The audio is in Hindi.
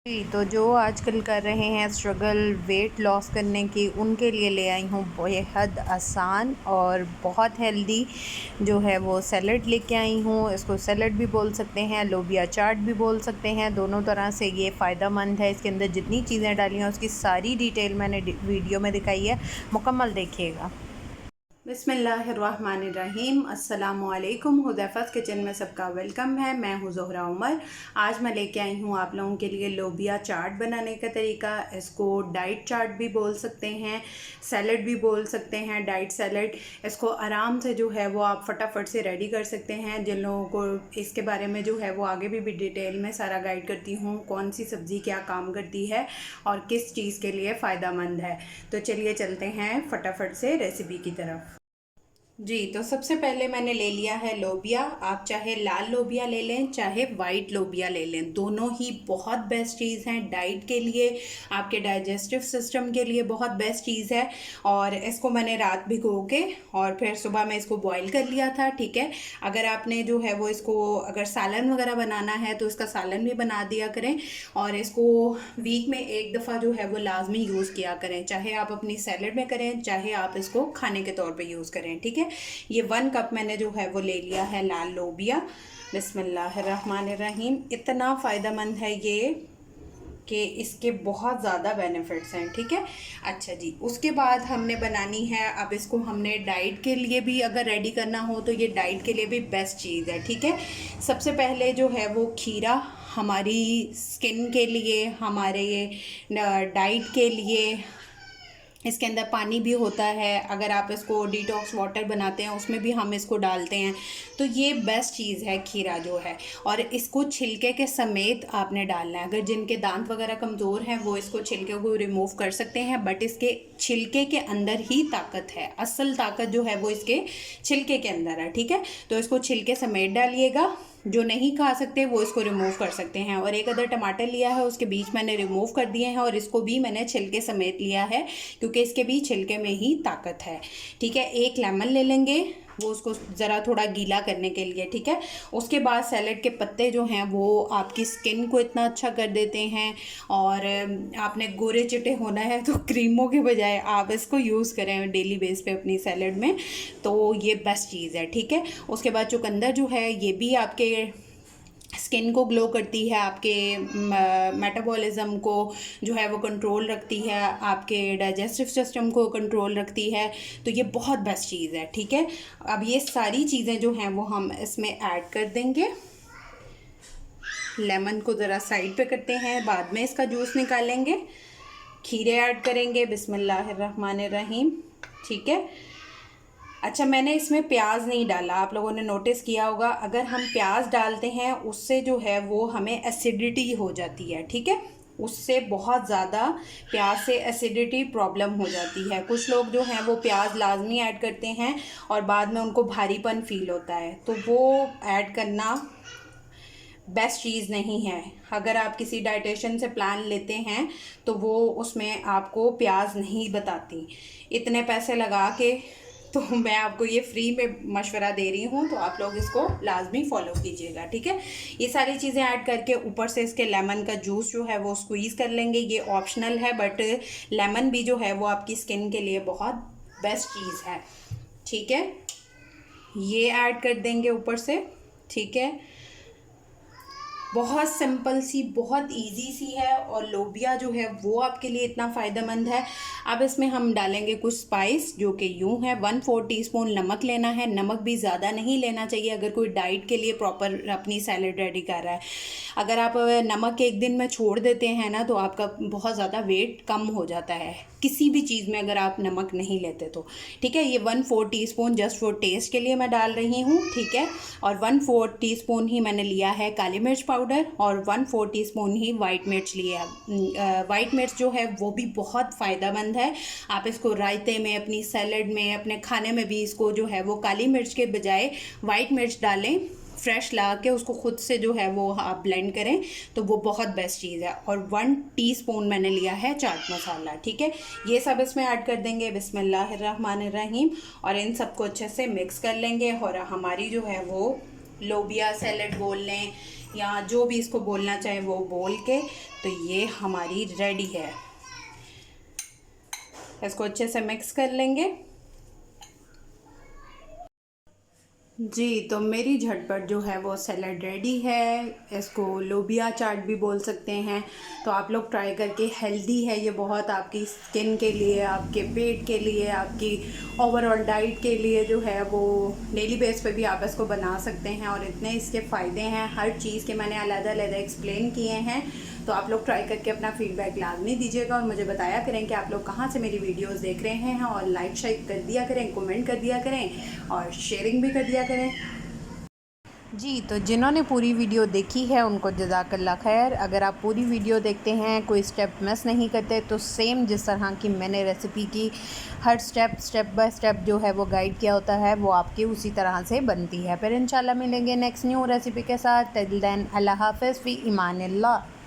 जी, तो जो आजकल कर रहे हैं स्ट्रगल वेट लॉस करने की, उनके लिए ले आई हूँ बेहद आसान और बहुत हेल्दी जो है वो सैलड लेके आई हूँ। इसको सैलड भी बोल सकते हैं, लोबिया चाट भी बोल सकते हैं। दोनों तरह से ये फ़ायदेमंद है। इसके अंदर जितनी चीज़ें डाली हैं उसकी सारी डिटेल मैंने वीडियो में दिखाई है, मुकम्मल देखिएगा। बिस्मिल्लाहिर्रहमानिर्रहीम। अस्सलामुअलैकुम। हुदैफ़ा's किचन में सबका वेलकम है। मैं हूँ ज़ोहरा उमर। आज मैं लेके आई हूँ आप लोगों के लिए लोबिया चाट बनाने का तरीका। इसको डाइट चाट भी बोल सकते हैं, सैलड भी बोल सकते हैं, डाइट सैलड। इसको आराम से जो है वो आप फटाफट से रेडी कर सकते हैं। जिन लोगों को इसके बारे में जो है वो आगे भी डिटेल में सारा गाइड करती हूँ, कौन सी सब्ज़ी क्या काम करती है और किस चीज़ के लिए फ़ायदेमंद है। तो चलिए चलते हैं फटाफट से रेसिपी की तरफ। जी, तो सबसे पहले मैंने ले लिया है लोबिया। आप चाहे लाल लोबिया ले लें, चाहे वाइट लोबिया ले लें, दोनों ही बहुत बेस्ट चीज़ हैं डाइट के लिए, आपके डाइजेस्टिव सिस्टम के लिए बहुत बेस्ट चीज़ है। और इसको मैंने रात भिगो के और फिर सुबह में इसको बॉईल कर लिया था, ठीक है। अगर आपने जो है वो इसको अगर सालन वगैरह बनाना है तो इसका सालन भी बना दिया करें। और इसको वीक में एक दफ़ा जो है वो लाजमी यूज़ किया करें, चाहे आप अपनी सैलड में करें, चाहे आप इसको खाने के तौर पे यूज़ करें, ठीक है। ये 1 कप मैंने जो है वो ले लिया है लाल लोबिया। बिस्मिल्लाहिर्रहमानिर्रहीम। इतना फ़ायदेमंद है ये कि इसके बहुत ज़्यादा बेनिफिट्स हैं, ठीक है। अच्छा जी, उसके बाद हमने बनानी है, अब इसको हमने डाइट के लिए भी अगर रेडी करना हो तो ये डाइट के लिए भी बेस्ट चीज़ है, ठीक है। सबसे पहले जो है वो खीरा हमारी स्किन के लिए, हमारे डाइट के लिए, इसके अंदर पानी भी होता है। अगर आप इसको डिटॉक्स वाटर बनाते हैं उसमें भी हम इसको डालते हैं, तो ये बेस्ट चीज़ है खीरा जो है। और इसको छिलके के समेत आपने डालना है। अगर जिनके दांत वगैरह कमज़ोर हैं वो इसको छिलके को रिमूव कर सकते हैं, बट इसके छिलके के अंदर ही ताकत है, असल ताकत जो है वो इसके छिलके के अंदर है, ठीक है। तो इसको छिलके समेत डालिएगा। जो नहीं खा सकते वो इसको रिमूव कर सकते हैं। और एक अदर टमाटर लिया है, उसके बीज मैंने रिमूव कर दिए हैं और इसको भी मैंने छिलके समेत लिया है, क्योंकि इसके भी छिलके में ही ताकत है, ठीक है। एक लेमन ले लेंगे, वो उसको ज़रा थोड़ा गीला करने के लिए, ठीक है। उसके बाद सैलड के पत्ते जो हैं वो आपकी स्किन को इतना अच्छा कर देते हैं। और आपने गोरे चिट्टे होना है तो क्रीमों के बजाय आप इसको यूज़ करें डेली बेस पे अपनी सैलड में, तो ये बेस्ट चीज़ है, ठीक है। उसके बाद चुकंदर जो है ये भी आपके स्किन को ग्लो करती है, आपके मेटाबॉलिज्म को जो है वो कंट्रोल रखती है, आपके डाइजेस्टिव सिस्टम को कंट्रोल रखती है। तो ये बहुत बेस्ट चीज़ है, ठीक है। अब ये सारी चीज़ें जो हैं वो हम इसमें ऐड कर देंगे। लेमन को ज़रा साइड पे करते हैं, बाद में इसका जूस निकालेंगे। खीरे ऐड करेंगे, बिस्मिल्लाहिर्रहमानिर्रहीम, ठीक है। अच्छा, मैंने इसमें प्याज नहीं डाला, आप लोगों ने नोटिस किया होगा, अगर हम प्याज डालते हैं उससे जो है वो हमें एसिडिटी हो जाती है, ठीक है। उससे बहुत ज़्यादा प्याज से एसिडिटी प्रॉब्लम हो जाती है। कुछ लोग जो हैं वो प्याज लाजमी ऐड करते हैं और बाद में उनको भारीपन फील होता है, तो वो ऐड करना बेस्ट चीज़ नहीं है। अगर आप किसी डाइटिशियन से प्लान लेते हैं तो वो उसमें आपको प्याज नहीं बताती, इतने पैसे लगा के। तो मैं आपको ये फ्री में मशवरा दे रही हूँ, तो आप लोग इसको लाजमी फॉलो कीजिएगा, ठीक है। ये सारी चीज़ें ऐड करके ऊपर से इसके लेमन का जूस जो है वो स्क्वीज़ कर लेंगे। ये ऑप्शनल है, बट लेमन भी जो है वो आपकी स्किन के लिए बहुत बेस्ट चीज़ है, ठीक है। ये ऐड कर देंगे ऊपर से, ठीक है। बहुत सिंपल सी, बहुत इजी सी है, और लोबिया जो है वो आपके लिए इतना फ़ायदेमंद है। अब इसमें हम डालेंगे कुछ स्पाइस, जो कि यूँ है 1/4 टीस्पून नमक लेना है। नमक भी ज़्यादा नहीं लेना चाहिए अगर कोई डाइट के लिए प्रॉपर अपनी सैलड रेडी कर रहा है। अगर आप नमक एक दिन में छोड़ देते हैं ना तो आपका बहुत ज़्यादा वेट कम हो जाता है, किसी भी चीज़ में अगर आप नमक नहीं लेते तो, ठीक है। ये 1/4 टीस्पून जस्ट फॉर टेस्ट के लिए मैं डाल रही हूँ, ठीक है। और 1/4 टीस्पून ही मैंने लिया है काली मिर्च पाउडर, और 1/4 टीस्पून ही वाइट मिर्च लिया। वाइट मिर्च जो है वो भी बहुत फ़ायदेमंद है। आप इसको रायते में, अपनी सैलड में, अपने खाने में भी इसको जो है वो काली मिर्च के बजाय वाइट मिर्च डालें, फ्रेश ला के उसको खुद से जो है वो आप ब्लेंड करें, तो वो बहुत बेस्ट चीज़ है। और 1 टीस्पून मैंने लिया है चाट मसाला, ठीक है। ये सब इसमें ऐड कर देंगे, बिस्मिल्लाहिर्रहमानिर्रहीम। और इन सबको अच्छे से मिक्स कर लेंगे। और हमारी जो है वो लोबिया सैलड बोल लें या जो भी इसको बोलना चाहे वो बोल के। तो ये हमारी रेडी है। इसको अच्छे से मिक्स कर लेंगे। जी, तो मेरी झटपट जो है वो सैलड रेडी है। इसको लोबिया चाट भी बोल सकते हैं। तो आप लोग ट्राई करके, हेल्दी है ये बहुत, आपकी स्किन के लिए, आपके पेट के लिए, आपकी ओवरऑल डाइट के लिए जो है वो डेली बेस पे भी आप इसको बना सकते हैं। और इतने इसके फ़ायदे हैं, हर चीज़ के मैंने अलग-अलग एक्सप्लेन किए हैं। तो आप लोग ट्राई करके अपना फीडबैक लाजमी दीजिएगा और मुझे बताया करें कि आप लोग कहाँ से मेरी वीडियोस देख रहे हैं। और लाइक शाइक कर दिया करें, कमेंट कर दिया करें और शेयरिंग भी कर दिया करें। जी, तो जिन्होंने पूरी वीडियो देखी है उनको जज़ाकल्लाह खैर। अगर आप पूरी वीडियो देखते हैं, कोई स्टेप मिस नहीं करते, तो सेम जिस तरह की मैंने रेसिपी की, हर स्टेप बाय स्टेप जो है वो गाइड किया होता है, वो आपकी उसी तरह से बनती है। फिर इंशाल्लाह मिलेंगे नेक्स्ट न्यू रेसिपी के साथ। टिल देन अल्लाह हाफ़िज़ फ़ी ईमानिल्लाह।